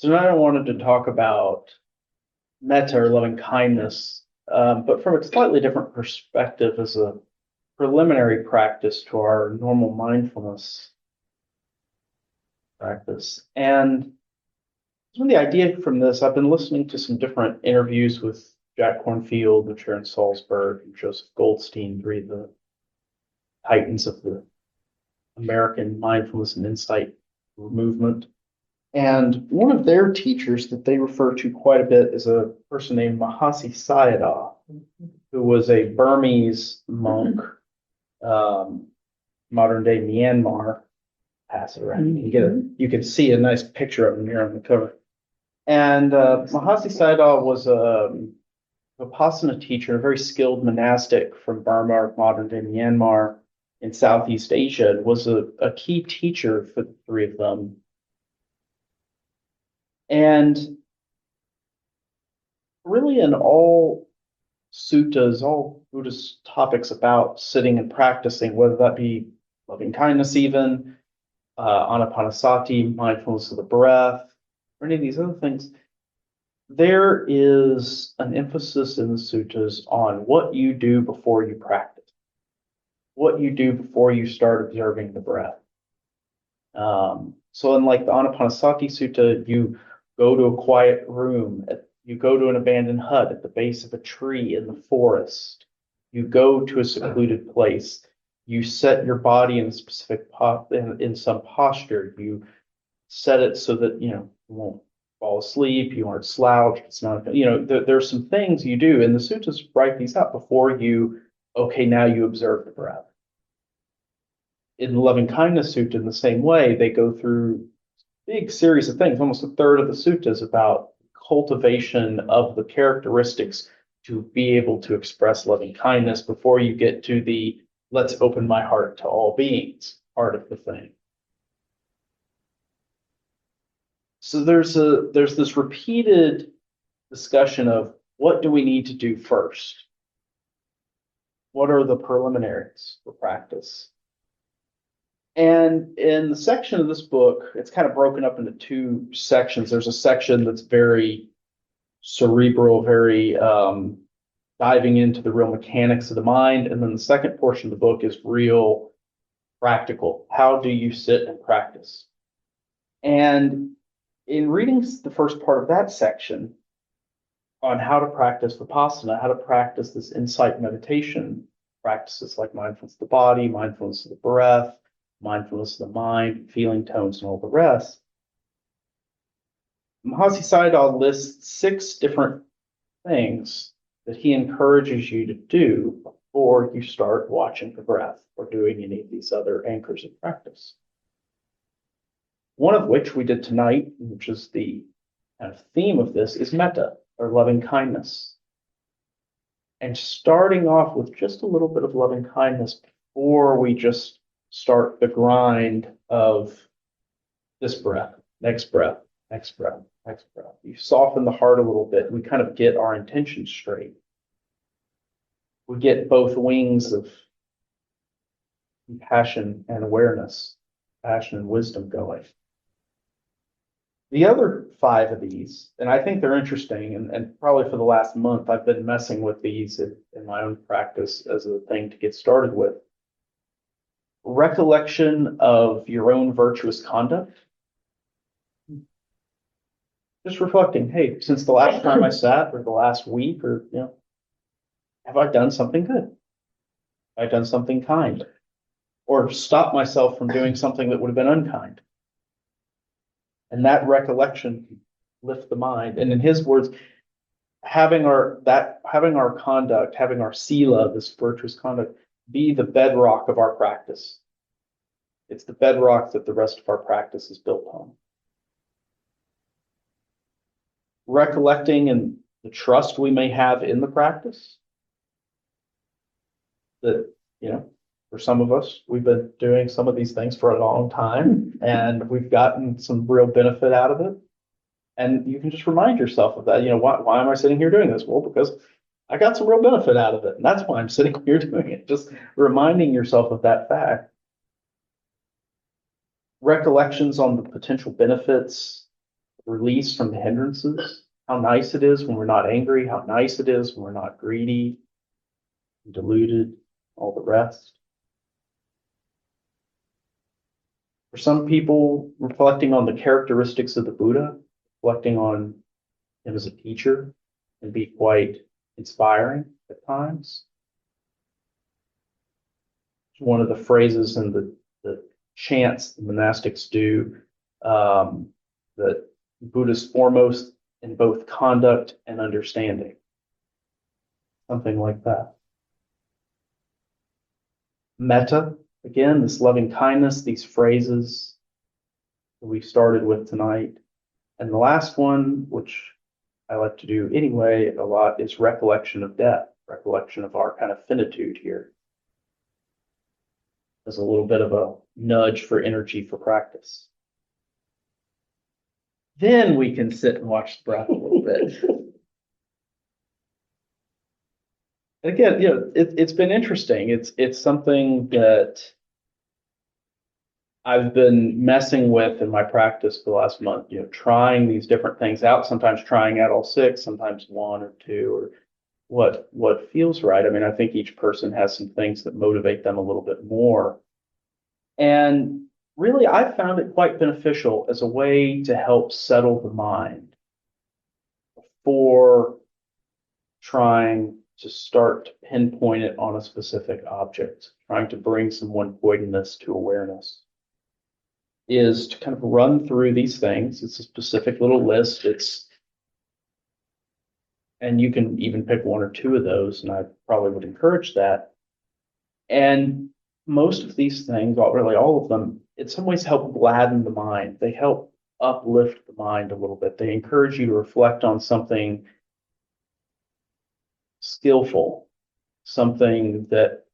So now I wanted to talk about metta or loving kindness, but from a slightly different perspective as a preliminary practice to our normal mindfulness practice. And some of the idea from this, I've been listening to some different interviews with Jack Kornfield and Sharon Salzberg and Joseph Goldstein, three of the titans of the American mindfulness and insight movement. And one of their teachers that they refer to quite a bit is a person named Mahasi Sayadaw, who was a Burmese monk, modern day Myanmar. Pass it around. You can see a nice picture of him here on the cover. And Mahasi Sayadaw was a Vipassana teacher, a very skilled monastic from Burma, or modern day Myanmar, in Southeast Asia, and was a key teacher for the three of them. And really, in all suttas, all Buddhist topics about sitting and practicing, whether that be loving kindness, even anapanasati, mindfulness of the breath, or any of these other things, there is an emphasis in the suttas on what you do before you practice, what you do before you start observing the breath. So in like the Anapanasati Sutta, you go to a quiet room, you go to an abandoned hut at the base of a tree in the forest, you go to a secluded place, you set your body in a specific in some posture, you set it so that you won't fall asleep, you aren't slouched, it's not there's some things you do, and the suttas write these up before you, okay, now you observe the breath. In the Loving Kindness Sutta, in the same way, they go through a big series of things. Almost a third of the suttas about cultivation of the characteristics to be able to express loving kindness before you get to the let's open my heart to all beings part of the thing. So there's this repeated discussion of what do we need to do first? What are the preliminaries for practice? And in the section of this book, it's kind of broken up into two sections. There's a section that's very cerebral, very diving into the real mechanics of the mind. And then the second portion of the book is real practical. How do you sit and practice? And in reading the first part of that section on how to practice Vipassana, how to practice this insight meditation, practices like mindfulness of the body, mindfulness of the breath, mindfulness of the mind, feeling tones, and all the rest, Mahasi Sayadaw lists 6 different things that he encourages you to do before you start watching the breath or doing any of these other anchors of practice. One of which we did tonight, which is the kind of theme of this, is metta, or loving kindness. And starting off with just a little bit of loving kindness before we just start the grind of this breath, next breath, next breath, next breath. You soften the heart a little bit. We kind of get our intention straight. We get both wings of compassion and awareness, passion and wisdom going. The other 5 of these, and I think they're interesting, and probably for the last month, I've been messing with these in my own practice as a thing to get started with. Recollection of your own virtuous conduct. Just reflecting, hey, since the last time I sat, or the last week, or have I done something good? Have I done something kind? Or stopped myself from doing something that would have been unkind? And that recollection can lift the mind. And in his words, having our conduct, having our sila, this virtuous conduct, be the bedrock of our practice. It's the bedrock that the rest of our practice is built on. Recollecting and the trust we may have in the practice. That, for some of us, we've been doing some of these things for a long time, and we've gotten some real benefit out of it. And you can just remind yourself of that. Why am I sitting here doing this? Well, because I got some real benefit out of it, and that's why I'm sitting here doing it. Just reminding yourself of that fact. Recollections on the potential benefits release from the hindrances, how nice it is when we're not angry, how nice it is when we're not greedy, deluded, all the rest. For some people, reflecting on the characteristics of the Buddha, reflecting on him as a teacher, can be quite inspiring at times. One of the phrases in the chants the monastics do, that Buddha's foremost in both conduct and understanding. Something like that. Metta, again, this loving kindness, these phrases that we started with tonight. And the last one, which I like to do anyway a lot, is recollection of death, recollection of our kind of finitude here. As a little bit of a nudge for energy for practice. Then we can sit and watch the breath a little bit. Again, it's been interesting. It's something that I've been messing with in my practice for the last month, trying these different things out, sometimes trying out all six, sometimes one or two, or what feels right. I mean, I think each person has some things that motivate them a little bit more. And really, I found it quite beneficial as a way to help settle the mind before trying to start to pinpoint it on a specific object, trying to bring some one-pointedness to awareness, is to kind of run through these things. It's a specific little list. And you can even pick one or two of those, and I probably would encourage that. And most of these things, really all of them, in some ways help gladden the mind. They help uplift the mind a little bit. They encourage you to reflect on something skillful, something that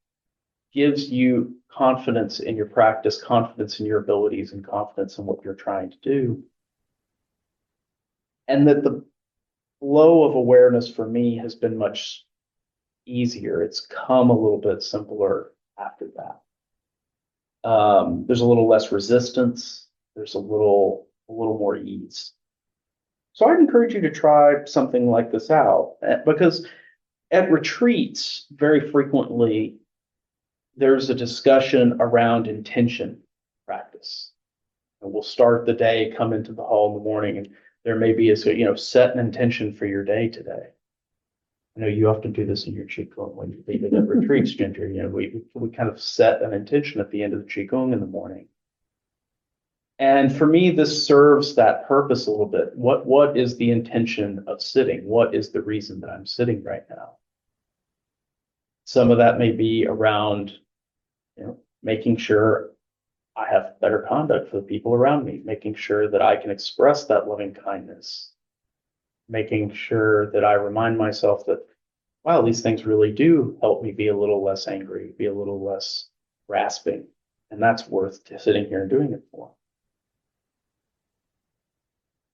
gives you confidence in your practice, confidence in your abilities, and confidence in what you're trying to do. And that the flow of awareness for me has been much easier. It's come a little bit simpler after that. There's a little less resistance. There's a little more ease. So I'd encourage you to try something like this out, because at retreats, very frequently, there's a discussion around intention practice. And we'll start the day, come into the hall in the morning, and there may be set an intention for your day today. I know you often do this in your Qigong when you leave it at retreats, Ginger. We kind of set an intention at the end of the Qigong in the morning. And for me, this serves that purpose a little bit. What is the intention of sitting? What is the reason that I'm sitting right now? Some of that may be around, making sure I have better conduct for the people around me, making sure that I can express that loving kindness, making sure that I remind myself that, wow, these things really do help me be a little less angry, be a little less grasping, and that's worth sitting here and doing it for.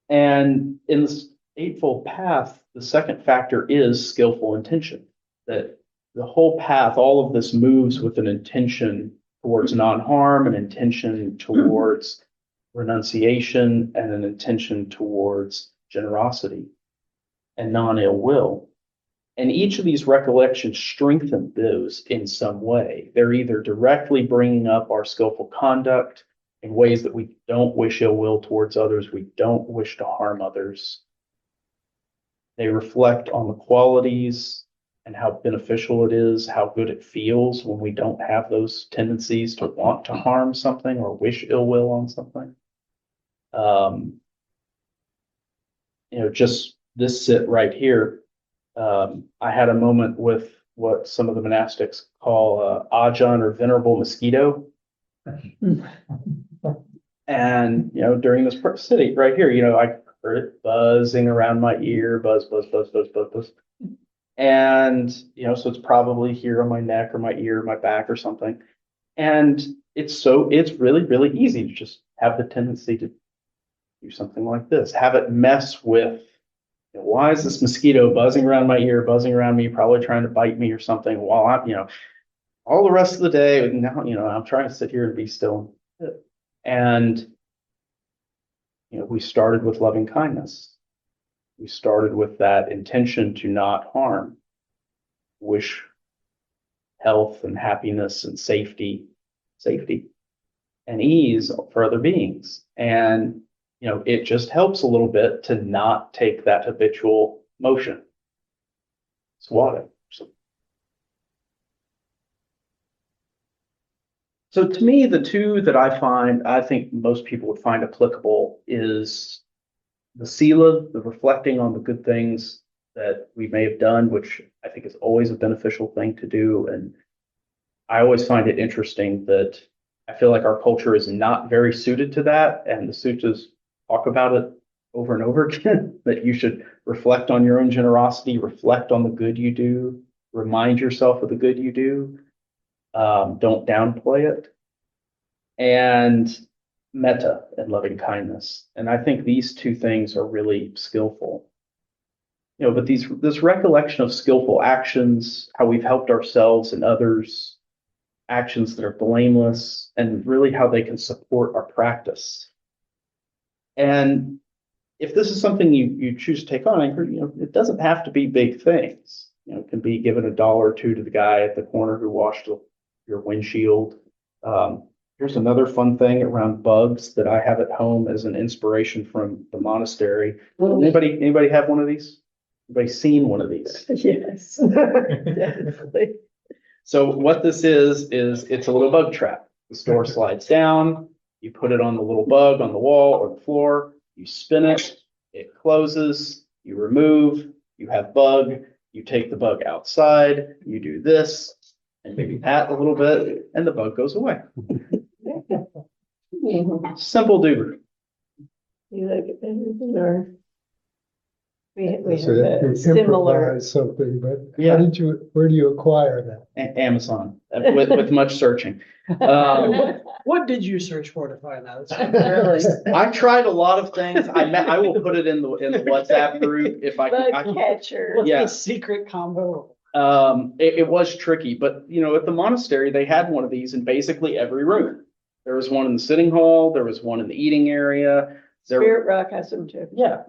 And in this Eightfold Path, the second factor is skillful intention, that the whole path, all of this moves with an intention towards non-harm, an intention towards renunciation, and an intention towards generosity and non-ill will. And each of these recollections strengthen those in some way. They're either directly bringing up our skillful conduct in ways that we don't wish ill will towards others, we don't wish to harm others. They reflect on the qualities and how beneficial it is, how good it feels when we don't have those tendencies to want to harm something or wish ill will on something. Just this sit right here, I had a moment with what some of the monastics call Ajahn or venerable mosquito. And, during this sitting right here, I heard it buzzing around my ear, buzz, buzz, buzz, buzz, buzz, buzz. And, so it's probably here on my neck or my ear, or my back or something. And it's really, really easy to just have the tendency to do something like this, have it mess with, why is this mosquito buzzing around my ear, buzzing around me, probably trying to bite me or something while I'm, all the rest of the day, now, I'm trying to sit here and be still. And, We started with loving kindness. We started with that intention to not harm, wish health and happiness and safety and ease for other beings. And, it just helps a little bit to not take that habitual motion. Swatting. So to me, the two that I think most people would find applicable is the sila, the reflecting on the good things that we may have done, which I think is always a beneficial thing to do. And I always find it interesting that I feel like our culture is not very suited to that. And the suttas talk about it over and over again, that you should reflect on your own generosity, reflect on the good you do, remind yourself of the good you do. Don't downplay it. And metta and loving kindness. And I think these two things are really skillful. But this recollection of skillful actions, how we've helped ourselves and others, actions that are blameless, and really how they can support our practice. And if this is something you choose to take on, it doesn't have to be big things. It can be giving $1 or $2 to the guy at the corner who washed your windshield. Here's another fun thing around bugs that I have at home as an inspiration from the monastery. Anybody have one of these? Anybody seen one of these? Yes, definitely. So what this is it's a little bug trap. The door slides down, you put it on the little bug on the wall or the floor, you spin it, it closes, you remove, you have bug, you take the bug outside, you do this, and maybe pat a little bit, and the bug goes away. Simple duper. You like it better than our. We So have you a similar. improvise something, but Yeah. where do you acquire that? Amazon with much searching. What did you search for to find out? Really? I tried a lot of things. I will put it in the WhatsApp group if I Bug can. catcher. What's Yeah. the secret combo? It was tricky, but at the monastery they had one of these in basically every room. There was one in the sitting hall. There was one in the eating area. Spirit Rock has them too. Yeah.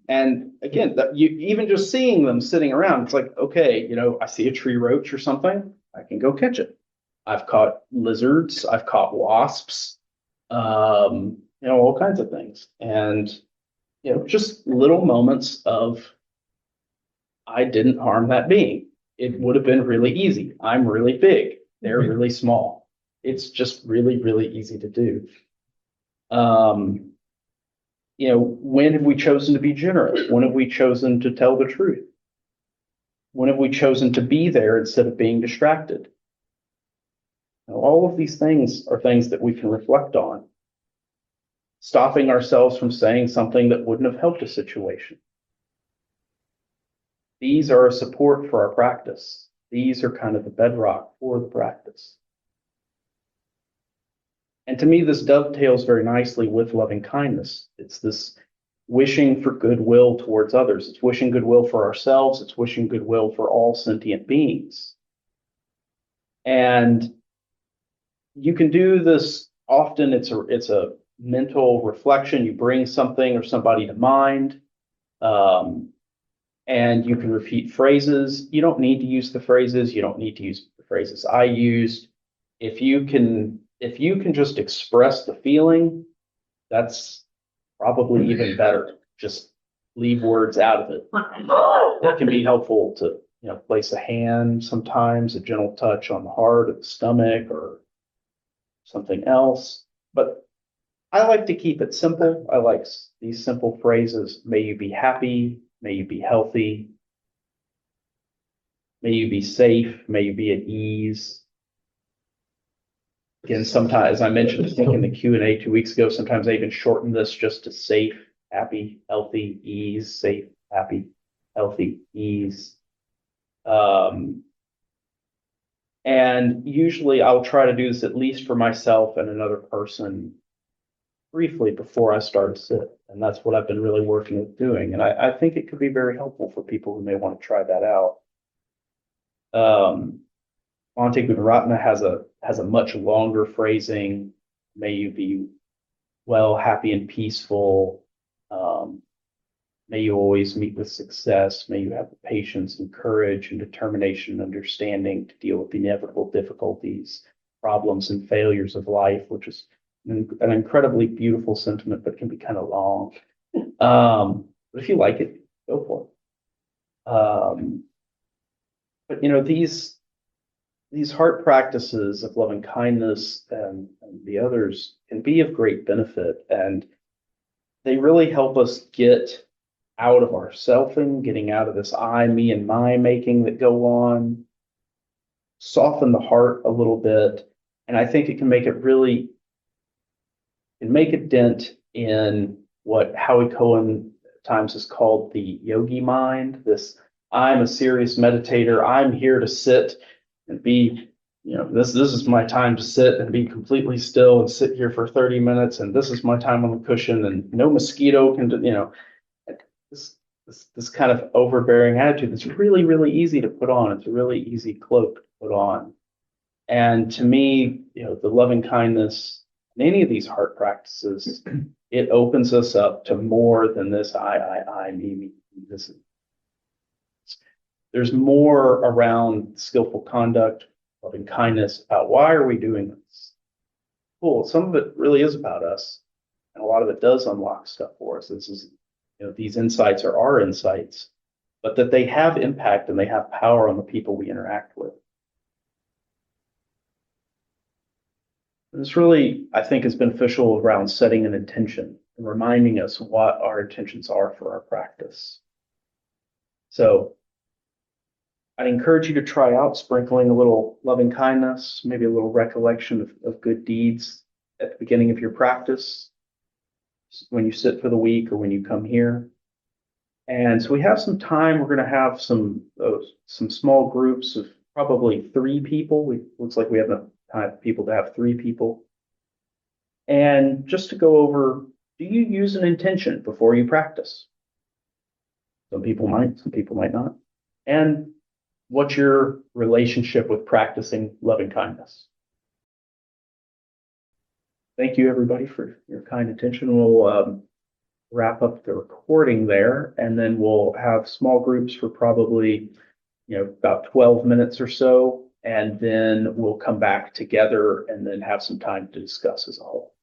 And again, you even just seeing them sitting around, it's like, okay, I see a tree roach or something, I can go catch it. I've caught lizards, I've caught wasps, all kinds of things. And, just little moments of, I didn't harm that being. It would have been really easy. I'm really big. They're really small. It's just really, really easy to do. When have we chosen to be generous? When have we chosen to tell the truth? When have we chosen to be there instead of being distracted? All of these things are things that we can reflect on. Stopping ourselves from saying something that wouldn't have helped a situation. These are a support for our practice. These are kind of the bedrock for the practice. And to me, this dovetails very nicely with loving kindness. It's this wishing for goodwill towards others. It's wishing goodwill for ourselves. It's wishing goodwill for all sentient beings. And you can do this often. It's a mental reflection. You bring something or somebody to mind, and you can repeat phrases. You don't need to use the phrases. You don't need to use the phrases I used. If you can just express the feeling, that's probably even better. Just leave words out of it. It can be helpful to, place a hand sometimes, a gentle touch on the heart or the stomach or something else. But I like to keep it simple. I like these simple phrases. May you be happy. May you be healthy. May you be safe. May you be at ease. Again, sometimes, as I mentioned, I think in the Q&A 2 weeks ago, sometimes I even shorten this just to safe, happy, healthy, ease, safe, happy, healthy, ease. And usually I'll try to do this at least for myself and another person briefly before I start a sit. And that's what I've been really working with doing. And I think it could be very helpful for people who may want to try that out. Monte Gunaratna has a much longer phrasing. May you be well, happy, and peaceful. May you always meet with success. May you have the patience and courage and determination and understanding to deal with the inevitable difficulties, problems, and failures of life, which is an incredibly beautiful sentiment, but can be kind of long. But if you like it, go for it. But these heart practices of loving kindness and the others can be of great benefit, and they really help us get out of our selfing, getting out of this I, me, and my making that go on, soften the heart a little bit, and I think it can make a dent in what Howie Cohen at times has called the yogi mind. This I'm a serious meditator. I'm here to sit and be, this is my time to sit and be completely still and sit here for 30 minutes. And this is my time on the cushion and no mosquito can, this kind of overbearing attitude that's really, really easy to put on. It's a really easy cloak to put on. And to me, the loving kindness in any of these heart practices, it opens us up to more than this I, me. This is, there's more around skillful conduct, loving kindness, about why are we doing this? Cool. Some of it really is about us, and a lot of it does unlock stuff for us. This is, these insights are our insights, but that they have impact and they have power on the people we interact with. This really, I think, is beneficial around setting an intention and reminding us what our intentions are for our practice. So I'd encourage you to try out sprinkling a little loving kindness, maybe a little recollection of good deeds at the beginning of your practice, when you sit for the week or when you come here. And so we have some time. We're going to have some small groups of probably 3 people. Looks like we have enough people to have 3 people. And just to go over, do you use an intention before you practice? Some people might, some people might not. And what's your relationship with practicing loving kindness? Thank you, everybody, for your kind attention. We'll wrap up the recording there, and then we'll have small groups for probably, about 12 minutes or so, and then we'll come back together and then have some time to discuss as a whole.